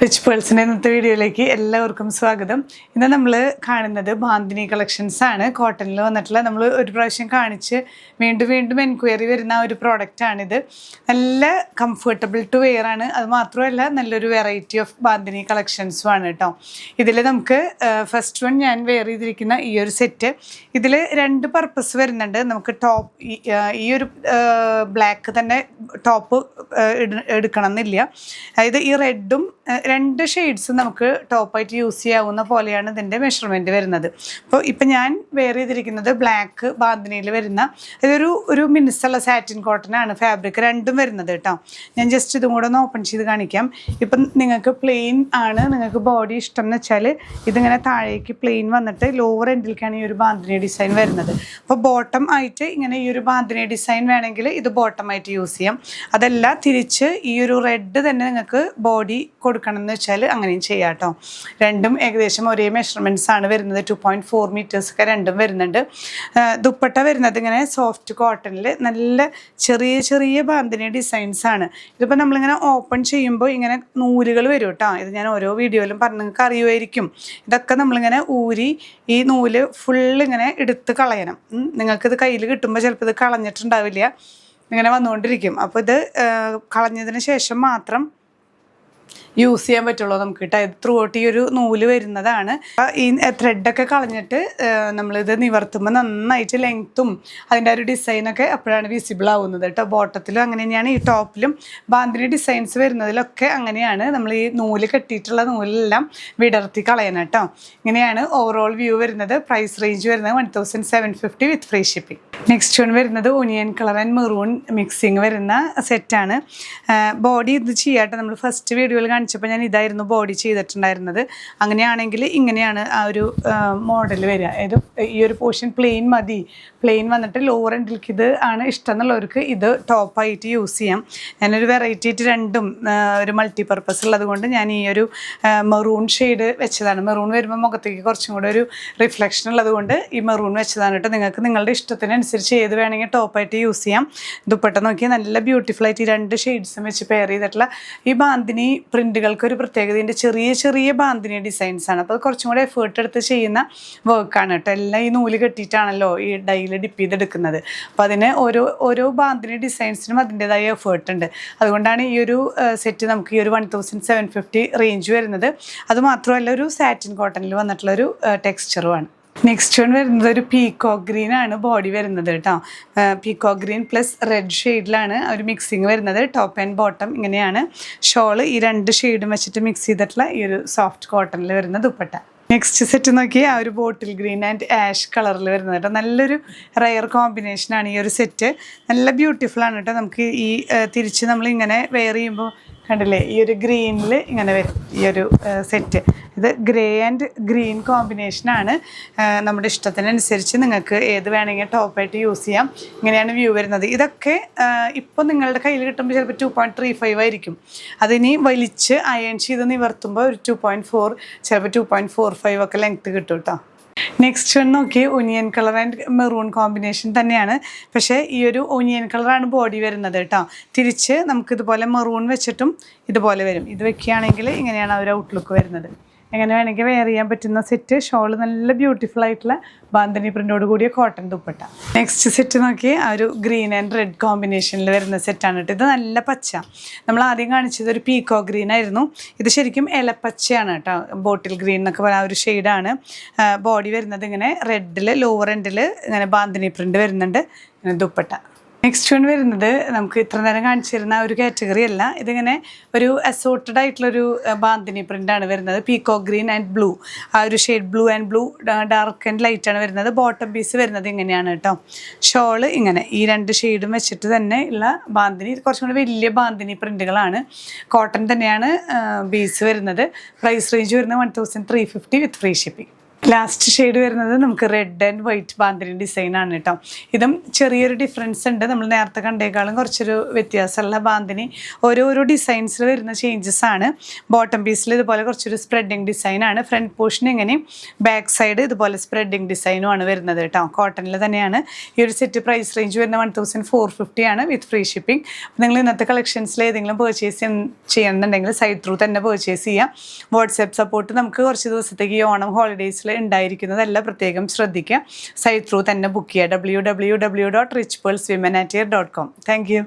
Rich പേഴ്സിൻ്റെ ഇന്നത്തെ വീഡിയോയിലേക്ക് എല്ലാവർക്കും സ്വാഗതം. ഇന്ന് നമ്മൾ കാണുന്നത് ബാന്തിനി കളക്ഷൻസ് ആണ്. കോട്ടണിൽ വന്നിട്ടുള്ള നമ്മൾ ഒരു പ്രാവശ്യം കാണിച്ച് വീണ്ടും വീണ്ടും എൻക്വയറി വരുന്ന ഒരു പ്രോഡക്റ്റാണിത്. നല്ല കംഫർട്ടബിൾ ടു വെയർ ആണ്. അത് മാത്രമല്ല നല്ലൊരു വെറൈറ്റി ഓഫ് ബാന്തിനി കളക്ഷൻസും ആണ് കേട്ടോ. ഇതിൽ നമുക്ക് ഫസ്റ്റ് വൺ ഞാൻ വെയർ ചെയ്തിരിക്കുന്ന ഈ ഒരു സെറ്റ്, ഇതിൽ രണ്ട് പർപ്പസ് വരുന്നുണ്ട്. നമുക്ക് ടോപ്പ് ഈ ഒരു ബ്ലാക്ക് തന്നെ ടോപ്പ് എടുക്കണം എന്നില്ല. അതായത് ഈ റെഡും രണ്ട് ഷെയ്ഡ്സ് നമുക്ക് ടോപ്പായിട്ട് യൂസ് ചെയ്യാവുന്ന പോലെയാണ് ഇതിൻ്റെ മെഷർമെൻറ്റ് വരുന്നത്. അപ്പോൾ ഇപ്പം ഞാൻ വെയർ ചെയ്തിരിക്കുന്നത് ബ്ലാക്ക് ബാന്തിനിയിൽ വരുന്ന ഒരു മിനുസുള്ള സാറ്റിൻ കോട്ടൺ ആണ് ഫാബ്രിക് രണ്ടും വരുന്നത് കേട്ടോ. ഞാൻ ജസ്റ്റ് ഇതും കൂടെ ഒന്ന് ഓപ്പൺ ചെയ്ത് കാണിക്കാം. ഇപ്പം നിങ്ങൾക്ക് പ്ലെയിൻ ആണ്, നിങ്ങൾക്ക് ബോഡി ഇഷ്ടം എന്ന് വെച്ചാൽ ഇതിങ്ങനെ താഴേക്ക് പ്ലെയിൻ വന്നിട്ട് ലോവർ എൻഡിലേക്കാണ് ഈ ഒരു ബാന്തിനി ഡിസൈൻ വരുന്നത്. അപ്പോൾ ബോട്ടം ആയിട്ട് ഇങ്ങനെ ഈ ഒരു ബാന്തിനി ഡിസൈൻ വേണമെങ്കിൽ ഇത് ബോട്ടം ആയിട്ട് യൂസ് ചെയ്യാം. അതല്ല തിരിച്ച് ഈ ഒരു റെഡ് തന്നെ നിങ്ങൾക്ക് ബോഡി കൊടുക്കണം എന്ന് വെച്ചാൽ അങ്ങനെയും ചെയ്യാം കേട്ടോ. രണ്ടും ഏകദേശം ഒരേ മെഷർമെൻറ്റ്സ് ആണ് വരുന്നത്. 2.4 മീറ്റേഴ്സൊക്കെ രണ്ടും വരുന്നുണ്ട്. ദുപ്പട്ട വരുന്നത് ഇങ്ങനെ സോഫ്റ്റ് കോട്ടണിൽ നല്ല ചെറിയ ചെറിയ ബാന്തിനി ഡിസൈൻസ് ആണ്. ഇതിപ്പോൾ നമ്മളിങ്ങനെ ഓപ്പൺ ചെയ്യുമ്പോൾ ഇങ്ങനെ നൂലുകൾ വരും കേട്ടോ. ഇത് ഞാൻ ഓരോ വീഡിയോയിലും പറഞ്ഞ് നിങ്ങൾക്ക് അറിയുമായിരിക്കും. ഇതൊക്കെ നമ്മളിങ്ങനെ ഊരി ഈ നൂല് ഫുള്ള് ഇങ്ങനെ എടുത്ത് കളയണം. നിങ്ങൾക്കിത് കയ്യിൽ കിട്ടുമ്പോൾ ചിലപ്പോൾ ഇത് കളഞ്ഞിട്ടുണ്ടാവില്ല, ഇങ്ങനെ വന്നുകൊണ്ടിരിക്കും. അപ്പോൾ ഇത് കളഞ്ഞതിന് ശേഷം മാത്രം യൂസ് ചെയ്യാൻ പറ്റുള്ളൂ നമുക്ക് കേട്ടോ. ഇത് ത്രൂ ഔട്ട് ഈ ഒരു നൂല് വരുന്നതാണ്. ഈ ത്രെഡൊക്കെ കളഞ്ഞിട്ട് നമ്മളിത് നിവർത്തുമ്പോൾ നന്നായിട്ട് ലെങ്ത്തും അതിൻ്റെ ഒരു ഡിസൈനൊക്കെ അപ്പോഴാണ് വിസിബിൾ ആവുന്നത് കേട്ടോ. ബോട്ടത്തിലും അങ്ങനെ തന്നെയാണ്, ഈ ടോപ്പിലും ബാന്തിനി ഡിസൈൻസ് വരുന്നതിലൊക്കെ അങ്ങനെയാണ്. നമ്മൾ ഈ നൂല് കെട്ടിയിട്ടുള്ള നൂലെല്ലാം വിടർത്തി കളയണം കേട്ടോ. ഇങ്ങനെയാണ് ഓവറോൾ വ്യൂ വരുന്നത്. പ്രൈസ് റേഞ്ച് വരുന്നത് 1750 with free shipping. Next one വരുന്നത് onion colour and maroon mixing വരുന്ന സെറ്റാണ്. ബോഡി ഇത് ചെയ്യാട്ടെ. നമ്മൾ ഫസ്റ്റ് വീഡിയോയിൽ കാണിച്ചപ്പോൾ ഞാൻ ഇതായിരുന്നു ബോഡി ചെയ്തിട്ടുണ്ടായിരുന്നത്. അങ്ങനെയാണെങ്കിൽ ഇങ്ങനെയാണ് ആ ഒരു മോഡൽ വരിക. അതായത് ഈ ഒരു പോർഷൻ പ്ലെയിൻ മതി, പ്ലെയിൻ വന്നിട്ട് ലോവർ എൻഡിലേക്ക് ഇത് ആണ് ഇഷ്ടം എന്നുള്ളവർക്ക് ഇത് ടോപ്പായിട്ട് യൂസ് ചെയ്യാം. ഞാനൊരു വെറൈറ്റി ആയിട്ട് രണ്ടും ഒരു മൾട്ടി പർപ്പസ് ഉള്ളത് കൊണ്ട് ഞാൻ ഈ ഒരു മെറൂൺ ഷെയ്ഡ് വെച്ചതാണ്. മെറൂൺ വരുമ്പോൾ മുഖത്തേക്ക് കുറച്ചും കൂടെ ഒരു റിഫ്ലക്ഷൻ ഉള്ളത് കൊണ്ട് ഈ മെറൂൺ വെച്ചതാണ് കേട്ടോ. നിങ്ങൾക്ക് നിങ്ങളുടെ ഇഷ്ടത്തിനനുസരിച്ച് ഏത് വേണമെങ്കിൽ ടോപ്പായിട്ട് യൂസ് ചെയ്യാം. ദുപ്പട്ട നോക്കി നല്ല ബ്യൂട്ടിഫുൾ ആയിട്ട് ഈ രണ്ട് ഷെയ്ഡ്സും വെച്ച് പെയർ ചെയ്തിട്ടുള്ള ഈ ബാന്തിനി പ്രിൻറ്റുകൾക്ക് ഒരു പ്രത്യേകതയുണ്ട്. ചെറിയ ചെറിയ ബാന്തിനി ഡിസൈൻസ് ആണ്. അപ്പോൾ അത് കുറച്ചും കൂടെ എഫേർട്ട് എടുത്ത് ചെയ്യുന്ന വർക്കാണ് കേട്ടോ. എല്ലാം ഈ നൂല് കെട്ടിയിട്ടാണല്ലോ ഈ ഡൈയിൽ ഡിപ്പ് ചെയ്തെടുക്കുന്നത്. അപ്പോൾ അതിന് ഓരോ ബാന്തിനി ഡിസൈൻസിനും അതിൻ്റെതായ എഫേർട്ട് ഉണ്ട്. അതുകൊണ്ടാണ് ഈ ഒരു സെറ്റ് നമുക്ക് ഈ ഒരു 1750 റേഞ്ച് വരുന്നത്. അതുമാത്രമല്ല ഒരു സാറ്റിൻ കോട്ടണിൽ വന്നിട്ടുള്ളൊരു ടെക്സ്ചറുമാണ്. നെക്സ്റ്റ് വൺ വരുന്നത് ഒരു പീകോക്ക് ഗ്രീൻ ആണ് ബോഡി വരുന്നത് കേട്ടോ. പീകോക്ക് ഗ്രീൻ പ്ലസ് റെഡ് ഷെയ്ഡിലാണ് ഒരു മിക്സിങ് വരുന്നത്. ടോപ്പ് ആൻഡ് ബോട്ടം ഇങ്ങനെയാണ്. ഷോള് ഈ രണ്ട് ഷെയ്ഡും വെച്ചിട്ട് മിക്സ് ചെയ്തിട്ടുള്ള ഈ ഒരു സോഫ്റ്റ് കോട്ടണിൽ വരുന്ന ദുപ്പട്ട. നെക്സ്റ്റ് സെറ്റ് നോക്കി ആ ഒരു ബോട്ടിൽ ഗ്രീൻ ആൻഡ് ആഷ് കളറിൽ വരുന്നത് കേട്ടോ. നല്ലൊരു റയർ കോമ്പിനേഷനാണ് ഈ ഒരു സെറ്റ്. നല്ല ബ്യൂട്ടിഫുൾ ആണ് കേട്ടോ. നമുക്ക് ഈ തിരിച്ച് നമ്മളിങ്ങനെ വെയർ ചെയ്യുമ്പോൾ കണ്ടില്ലേ ഈ ഒരു ഗ്രീനിൽ ഇങ്ങനെ വരും ഈ ഒരു സെറ്റ്. ഇത് ഗ്രേ ആൻഡ് ഗ്രീൻ കോമ്പിനേഷനാണ്. നമ്മുടെ ഇഷ്ടത്തിനനുസരിച്ച് നിങ്ങൾക്ക് ഏത് വേണമെങ്കിൽ ടോപ്പായിട്ട് യൂസ് ചെയ്യാം. ഇങ്ങനെയാണ് വ്യൂ വരുന്നത്. ഇതൊക്കെ ഇപ്പോൾ നിങ്ങളുടെ കയ്യിൽ കിട്ടുമ്പോൾ ചിലപ്പോൾ 2.35 ആയിരിക്കും. അതിനി വലിച്ച് അയൺ ചെയ്ത് നിവർത്തുമ്പോൾ ഒരു 2.4 ചിലപ്പോൾ 2.45 ഒക്കെ ലെങ്ത്ത് കിട്ടും കേട്ടോ. നെക്സ്റ്റ് വൺ നോക്കി onion colour and maroon combination തന്നെയാണ്. പക്ഷേ ഈ ഒരു ഒനിയൻ കളറാണ് ബോഡി വരുന്നത് കേട്ടോ. തിരിച്ച് നമുക്കിതുപോലെ മെറൂൺ വെച്ചിട്ടും ഇതുപോലെ വരും. ഇത് വെക്കുകയാണെങ്കിൽ ഇങ്ങനെയാണ് ആ ഒരു ഔട്ട്ലുക്ക് വരുന്നത്. എങ്ങനെ വേണമെങ്കിൽ വെയർ ചെയ്യാൻ പറ്റുന്ന സെറ്റ്. ഷോള് നല്ല ബ്യൂട്ടിഫുൾ ആയിട്ടുള്ള ബാന്തിനി പ്രിൻ്റോട് കൂടിയ കോട്ടൺ ദുപ്പട്ട. നെക്സ്റ്റ് സെറ്റ് നോക്കി ആ ഒരു ഗ്രീൻ ആൻഡ് റെഡ് കോമ്പിനേഷനിൽ വരുന്ന സെറ്റാണ് കേട്ടോ. ഇത് നല്ല പച്ച. നമ്മൾ ആദ്യം കാണിച്ചത് ഒരു പീകോ ഗ്രീൻ ആയിരുന്നു. ഇത് ശരിക്കും ഇലപ്പച്ചയാണ് കേട്ടോ. ബോട്ടിൽ ഗ്രീൻ എന്നൊക്കെ പറയുന്ന ഒരു ഷെയ്ഡാണ്. ബോഡി വരുന്നത് ഇങ്ങനെ റെഡിൽ ലോവർ എൻഡിൽ ഇങ്ങനെ ബാന്തിനി പ്രിൻ്റ് വരുന്നുണ്ട്. ദുപ്പട്ട. നെക്സ്റ്റ് വൺ വരുന്നത് നമുക്ക് ഇത്ര നേരം കാണിച്ചിരുന്ന ഒരു കാറ്റഗറി അല്ല. ഇതിങ്ങനെ ഒരു അസോർട്ടഡ് ആയിട്ടുള്ളൊരു ബാന്തിനി പ്രിൻ്റാണ് വരുന്നത്. പീകോക്ക് ഗ്രീൻ ആൻഡ് ബ്ലൂ, ആ ഒരു shade blue and blue dark and ലൈറ്റാണ് വരുന്നത്. ബോട്ടം പീസ് വരുന്നത് ഇങ്ങനെയാണ് കേട്ടോ. ഷോള് ഇങ്ങനെ ഈ രണ്ട് ഷെയ്ഡും വെച്ചിട്ട് തന്നെ ഉള്ള ബാന്തിനി. കുറച്ചും കൂടി വലിയ ബാന്തിനി പ്രിൻ്റുകളാണ്. കോട്ടൺ തന്നെയാണ് ബേസ് വരുന്നത്. പ്രൈസ് റേഞ്ച് വരുന്നത് 1350 വിത്ത് ഫ്രീ ഷിപ്പിംഗ്. ലാസ്റ്റ് ഷെയ്ഡ് വരുന്നത് നമുക്ക് red and white bandhani design ആണ് കേട്ടോ. ഇതും ചെറിയൊരു ഡിഫറൻസ് ഉണ്ട്, നമ്മൾ നേരത്തെ കണ്ടേക്കാളും കുറച്ചൊരു വ്യത്യാസമുള്ള ബാന്തിനി. ഓരോ ഡിസൈൻസിൽ വരുന്ന ചേഞ്ചസ് ആണ്. ബോട്ടം പീസിൽ ഇതുപോലെ കുറച്ചൊരു സ്പ്രെഡിങ് ഡിസൈൻ ആണ്. ഫ്രണ്ട് പോർഷൻ എങ്ങനെയും ബാക്ക് സൈഡ് ഇതുപോലെ സ്പ്രെഡിങ് ഡിസൈനും ആണ് വരുന്നത് കേട്ടോ. കോട്ടണിൽ തന്നെയാണ്. ഈ ഒരു സെറ്റ് പ്രൈസ് റേഞ്ച് വരുന്ന 1450 ആണ് വിത്ത് ഫ്രീ ഷിപ്പിംഗ്. അപ്പോൾ നിങ്ങൾ ഇന്നത്തെ കളക്ഷൻസിൽ ഏതെങ്കിലും പർച്ചേസ് ചെയ്യണമെന്നുണ്ടെങ്കിൽ സൈറ്റ് ത്രൂ തന്നെ പർച്ചേസ് ചെയ്യാം. വാട്സാപ്പ് സപ്പോർട്ട് നമുക്ക് കുറച്ച് ദിവസത്തേക്ക് ഈ ഓണം ഹോളിഡേയ്സിൽ ഉണ്ടായിരിക്കുന്നതെല്ലാം പ്രത്യേകം ശ്രദ്ധിക്കുക. സൈറ്റ് ത്രൂ തന്നെ ബുക്ക് ചെയ്യുക. www.richpearlswomen@air.com. Thank you.